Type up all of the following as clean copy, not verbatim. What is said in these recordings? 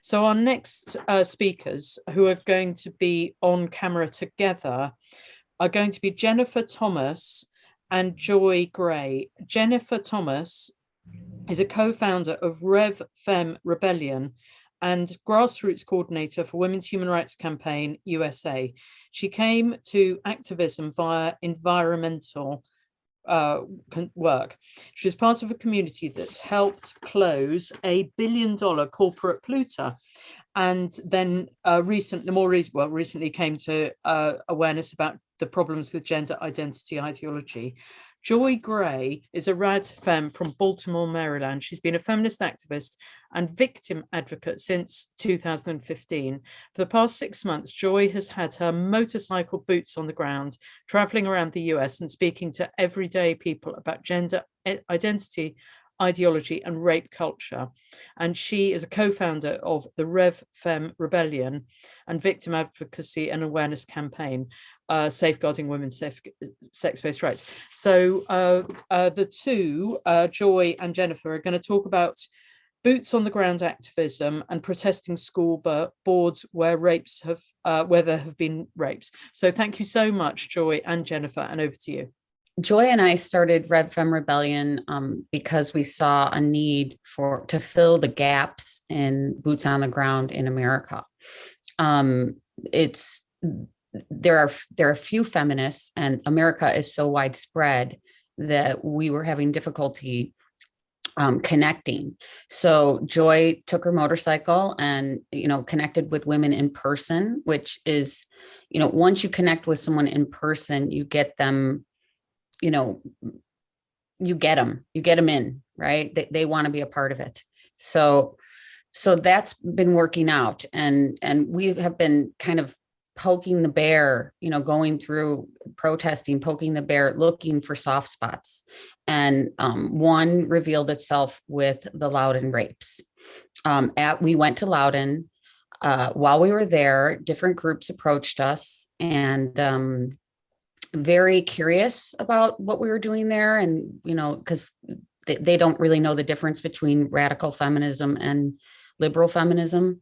So our next speakers who are going to be on camera together are going to be Jennifer Thomas and Joy Gray. Jennifer Thomas is a co-founder of Rev Fem Rebellion and grassroots coordinator for Women's Human Rights Campaign USA. She came to activism via environmental work. She was part of a community that helped close a $1 billion corporate polluter, and then recently came to awareness about the problems with gender identity ideology. Joy Gray is a rad femme from Baltimore, Maryland. She's been a feminist activist and victim advocate since 2015. For the past 6 months, Joy has had her motorcycle boots on the ground, traveling around the US and speaking to everyday people about gender identity, ideology, and rape culture. And she is a co-founder of the Rev Fem Rebellion and Victim Advocacy and Awareness Campaign, safeguarding women's sex-based rights. So the two, Joy and Jennifer, are going to talk about boots on the ground activism and protesting school boards where there have been rapes. So thank you so much, Joy and Jennifer, and over to you. Joy and I started Rev Fem Rebellion because we saw a need to fill the gaps in boots on the ground in America. There are few feminists, and America is so widespread that we were having difficulty connecting. So Joy took her motorcycle and, connected with women in person, which is, once you connect with someone in person, you get them, you get them in, right? They want to be a part of it. So that's been working out, and we have been kind of poking the bear, going through protesting, poking the bear, looking for soft spots. And one revealed itself with the Loudoun rapes. We went to Loudoun. While we were there, different groups approached us and very curious about what we were doing there. And, because they don't really know the difference between radical feminism and liberal feminism.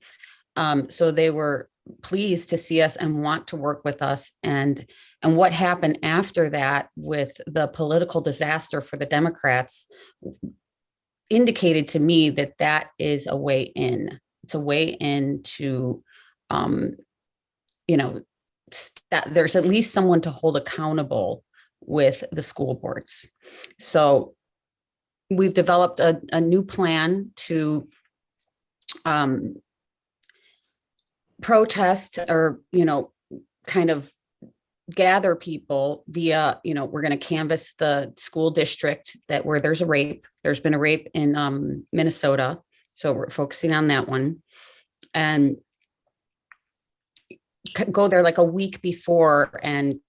So they were pleased to see us and want to work with us. And what happened after that with the political disaster for the Democrats indicated to me that is a way in. It's a way in to, there's at least someone to hold accountable with the school boards. So we've developed a new plan to protest or, kind of gather people via, we're going to canvass the school district where there's a rape. There's been a rape in Minnesota. So we're focusing on that one. And go there like a week before and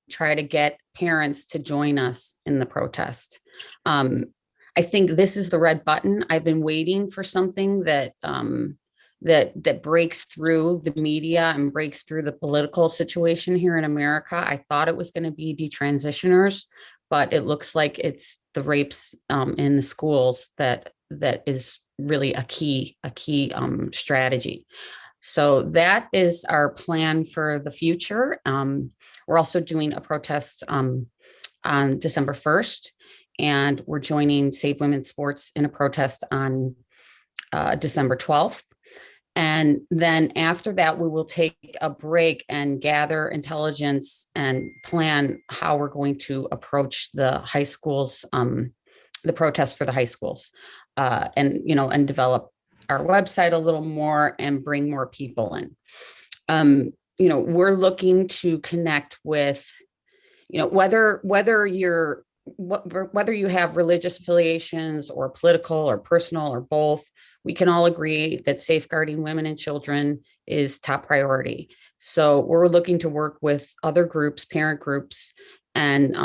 try to get parents to join us in the protest. I think this is the red button. I've been waiting for something that breaks through the media and breaks through the political situation here in America. I thought it was going to be detransitioners, but it looks like it's the rapes in the schools that is really a key strategy. So that is our plan for the future. We're also doing a protest on December 1st, and we're joining Save Women's Sports in a protest on December 12th. And then after that, we will take a break and gather intelligence and plan how we're going to approach the high schools, the protest for the high schools, and develop our website a little more and bring more people in. We're looking to connect with, whether you have religious affiliations or political or personal or both, we can all agree that safeguarding women and children is top priority. So we're looking to work with other groups, parent groups, and,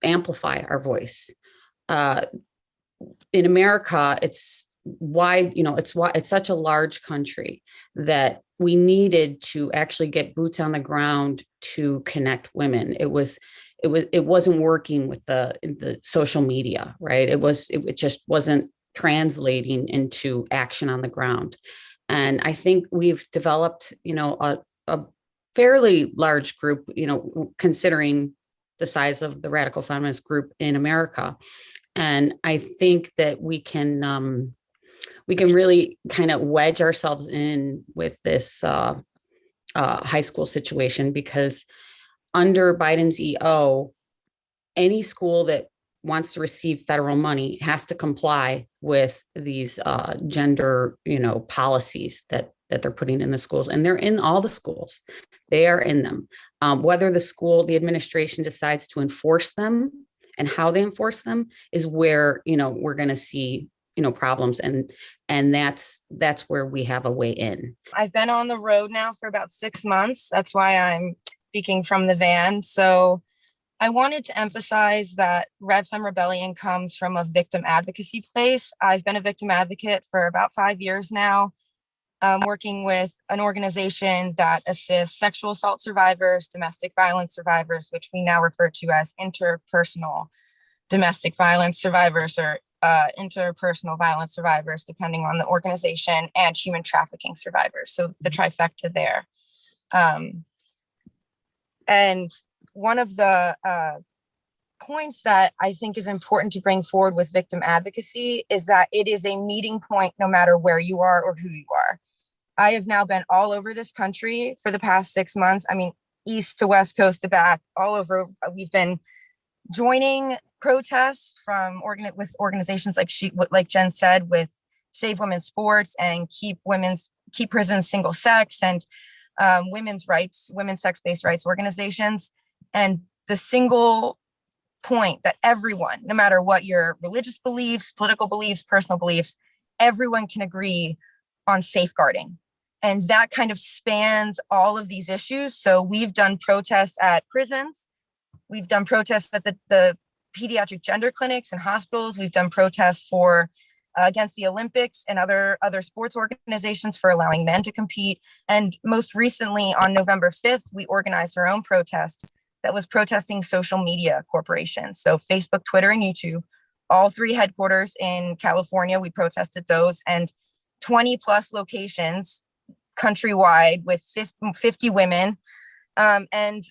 amplify our voice. In America, it's wide, it's such a large country that we needed to actually get boots on the ground to connect women. It wasn't working with the social media, right? It just wasn't translating into action on the ground. And I think we've developed, a fairly large group, considering the size of the radical feminist group in America. And I think that we can really kind of wedge ourselves in with this high school situation, because under Biden's EO, any school that wants to receive federal money has to comply with these gender, policies that they're putting in the schools, and they're in all the schools. They are in them. Whether the administration decides to enforce them and how they enforce them is where, we're going to see, problems. And that's where we have a way in. I've been on the road now for about 6 months. That's why I'm speaking from the van. So I wanted to emphasize that Red Fem Rebellion comes from a victim advocacy place. I've been a victim advocate for about 5 years now, working with an organization that assists sexual assault survivors, domestic violence survivors, which we now refer to as interpersonal domestic violence survivors, or interpersonal violence survivors, depending on the organization, and human trafficking survivors. So the trifecta there. And one of the points that I think is important to bring forward with victim advocacy is that it is a meeting point no matter where you are or who you are. I have now been all over this country for the past 6 months. I mean, east to west, coast to back, all over. We've been joining protests with organizations like Jen said, with Save Women's Sports and Keep Prisons Single Sex, and women's sex-based rights organizations. And the single point that everyone, no matter what your religious beliefs, political beliefs, personal beliefs, everyone can agree on safeguarding. And that kind of spans all of these issues. So we've done protests at prisons. We've done protests at the pediatric gender clinics and hospitals. We've done protests against the Olympics and other sports organizations for allowing men to compete. And most recently, on November 5th, we organized our own protest that was protesting social media corporations. So Facebook, Twitter, and YouTube, all 3 headquarters in California. We protested those, and 20 plus locations countrywide with 50 women. And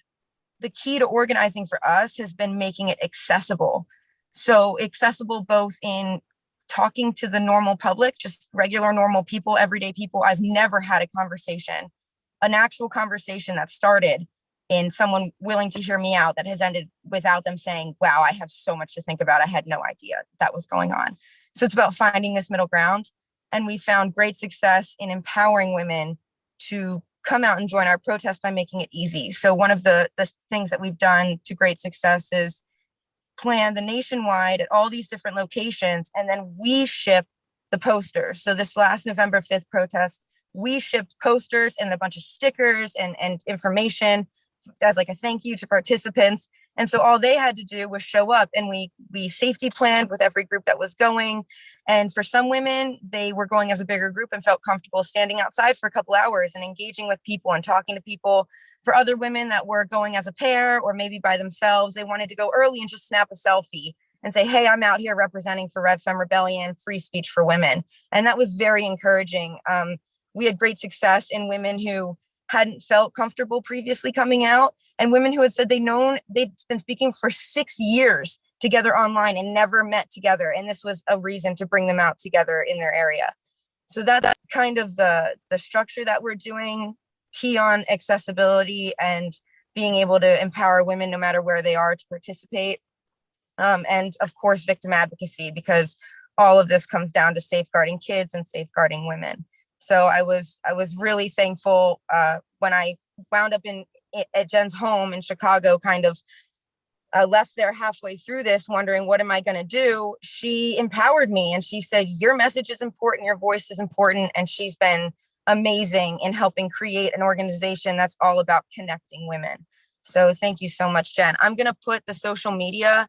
the key to organizing for us has been making it accessible. So accessible both in talking to the normal public, just regular normal people, everyday people. I've never had a conversation, an actual conversation that started in someone willing to hear me out that has ended without them saying, wow, I have so much to think about. I had no idea that was going on. So it's about finding this middle ground. And we found great success in empowering women to come out and join our protest by making it easy. So one of the things that we've done to great success is plan the nationwide at all these different locations, and then we ship the posters. So this last November 5th protest, we shipped posters and a bunch of stickers and information as like a thank you to participants. And so all they had to do was show up, and we safety planned with every group that was going. And for some women, they were going as a bigger group and felt comfortable standing outside for a couple hours and engaging with people and talking to people. For other women that were going as a pair or maybe by themselves, they wanted to go early and just snap a selfie and say, hey, I'm out here representing for Red Fem Rebellion, free speech for women. And that was very encouraging. We had great success in women who hadn't felt comfortable previously coming out, and women who had said they'd been speaking for 6 years together online and never met together. And this was a reason to bring them out together in their area. So that's kind of the structure that we're doing, key on accessibility and being able to empower women no matter where they are to participate. And of course, victim advocacy, because all of this comes down to safeguarding kids and safeguarding women. So I was really thankful when I wound up at Jen's home in Chicago, kind of left there halfway through this, wondering, what am I going to do? She empowered me and she said, your message is important, your voice is important. And she's been amazing in helping create an organization that's all about connecting women. So thank you so much, Jen. I'm going to put the social media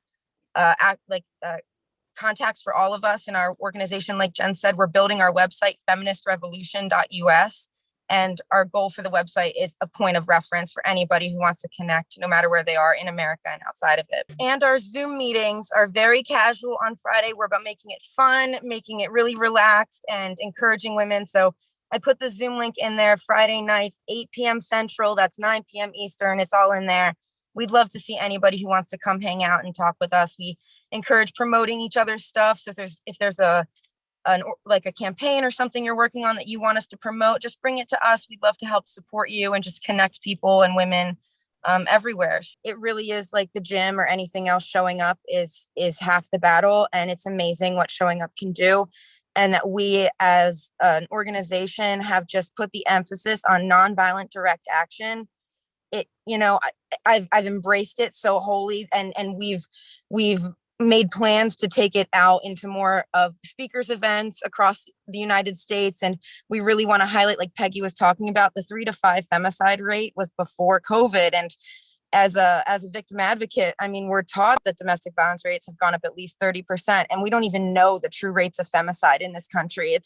contacts for all of us in our organization. Like Jen said, we're building our website, feministrevolution.us. And our goal for the website is a point of reference for anybody who wants to connect, no matter where they are in America and outside of it. And our Zoom meetings are very casual on Friday. We're about making it fun, making it really relaxed and encouraging women. So I put the Zoom link in there, Friday nights, 8 p.m. Central. That's 9 p.m. Eastern. It's all in there. We'd love to see anybody who wants to come hang out and talk with us. We encourage promoting each other's stuff. So if there's a campaign or something you're working on that you want us to promote, just bring it to us. We'd love to help support you and just connect people and women everywhere. It really is like the gym or anything else. Showing up is half the battle, and it's amazing what showing up can do. And that we as an organization have just put the emphasis on nonviolent direct action. I've embraced it so wholly, and we've made plans to take it out into more of speakers events across the United States. And we really want to highlight, like Peggy was talking about, the 3 to 5 femicide rate was before COVID. And as a victim advocate, I mean, we're taught that domestic violence rates have gone up at least 30%, and we don't even know the true rates of femicide in this country.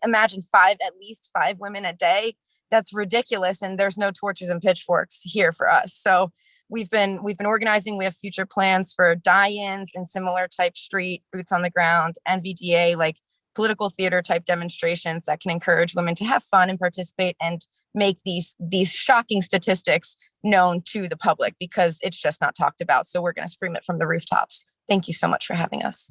Imagine at least five women a day. That's ridiculous. And there's no torches and pitchforks here for us. So we've been organizing. We have future plans for die-ins and similar type street, boots on the ground, NVDA, like political theater type demonstrations that can encourage women to have fun and participate and make these shocking statistics known to the public, because it's just not talked about. So we're going to scream it from the rooftops. Thank you so much for having us.